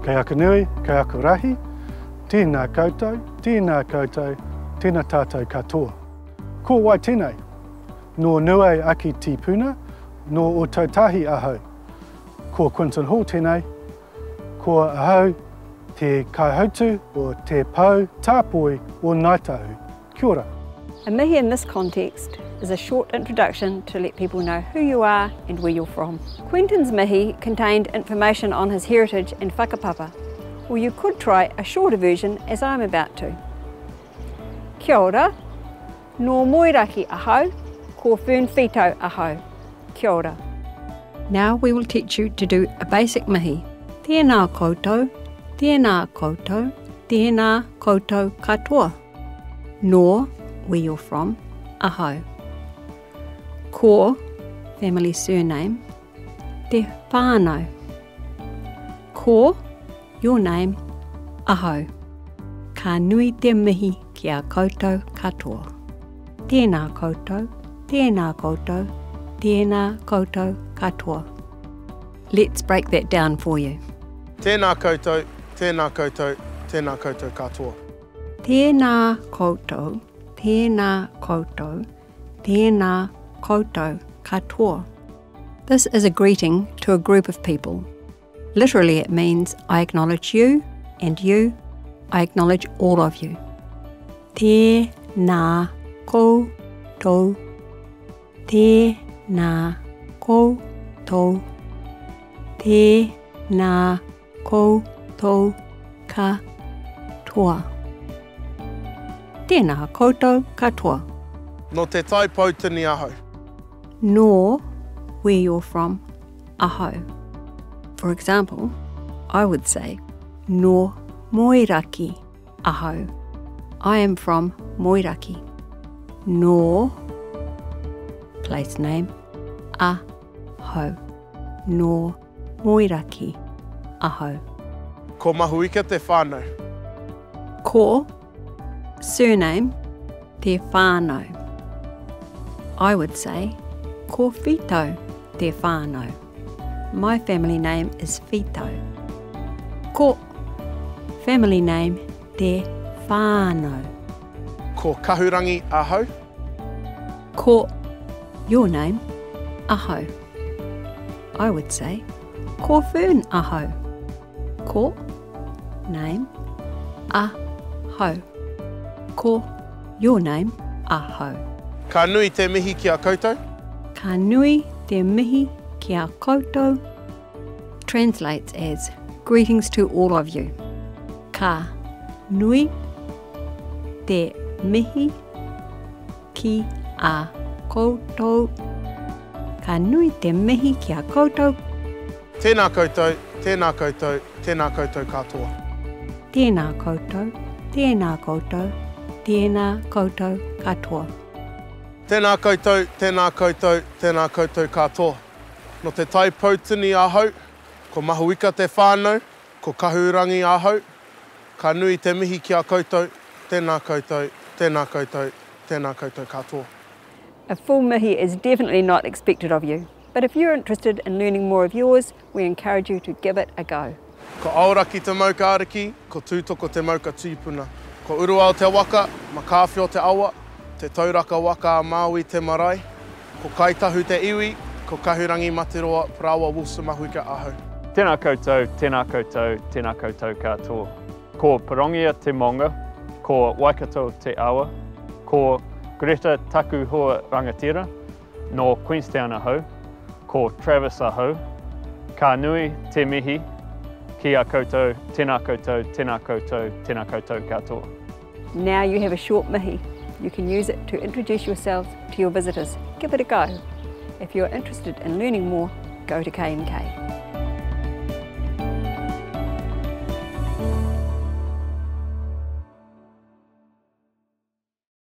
Kei aku nui, kei aku rahi, tēnā koutou, tēnā tātou katoa. Ko wai tēnei, no nuai aki tīpuna, no o tautahi ahau. Ko Quinton Hall tēnei, ko ahau te kaihotu o te pau tāpoi o Ngāitahu. Kia ora. A mihi in this context is a short introduction to let people know who you are and where you're from. Quentin's mihi contained information on his heritage and whakapapa, or you could try a shorter version as I'm about to. Kia ora, no moiraki ahau, ko whānau ahau. Kia ora. Now we will teach you to do a basic mihi. Tēnā koutou, tēnā koutou, tēnā koutou katoa. No, where you're from, ahau. Ko, family surname, te whānau. Ko, your name, ahau. Ka nui te mihi ki a koutou katoa. Tēnā koutou, tēnā koutou, tēnā koutou katoa. Let's break that down for you. Tēnā koutou, tēnā koutou, tēnā koutou katoa. Tēnā koutou, tēnā koutou, tēnā koutou katoa. This is a greeting to a group of people. Literally it means I acknowledge you, and you, I acknowledge all of you. Tēnā koutou, tēnā koutou, tēnā koutou katoa. Tēnā koutou katoa. No te tai pautini ahau. No, where you're from, ahau. For example, I would say, no moiraki ahau. I am from Moiraki. No, place name, ahau. No moiraki ahau. Ko mahuika te whānau. Ko, surname, te whānau. I would say, ko koutou te whānau. My family name is koutou. Ko, family name, te whānau. Ko kahurangi ahau. Ko, your name, ahau. I would say, ko whānau ahau. Ko, name, ahau. Ko, your name, ahau. Ka nui te mihi ki a koutou. Ka nui te mihi ki a koutou translates as greetings to all of you. Ka nui te mihi ki a koutou. Ka nui te mihi ki a koutou. Tēnā koutou, tēnā koutou, tēnā koutou katoa. Tēnā koutou, tēnā koutou, tēnā koutou katoa. Tēnā koutou, tēnā koutou, tēnā koutou katoa. No te tai pautini ahau, ko mahuika te whānau, ko kahurangi ahau. Ka nui te mihi ki a koutou, tēnā koutou, tēnā koutou, tēnā koutou katoa. A full mihi is definitely not expected of you, but if you're interested in learning more of yours, we encourage you to give it a go. Ko auraki te mauka ariki, ko tūtoko te mauka tīpuna. Ko urua o te waka, ma kāwhio te awa, te tauraka waka a Māui te marae. Ko kaitahu te iwi, ko kahurangi matiroa, prawa wusu mahuika ahau. Tēnā koutou, tēnā koutou, tēnā koutou katoa. Ko Parongia te monga, ko Waikato te awa, ko Greta taku hoa rangatira, no Queenstown ahau, ko Travis ahau. Ka nui te mihi ki a koutou, tēnā koutou, tēnā koutou, tēnā koutou katoa. Now you have a short mihi. You can use it to introduce yourselves to your visitors. Give it a go. If you're interested in learning more, go to K&K.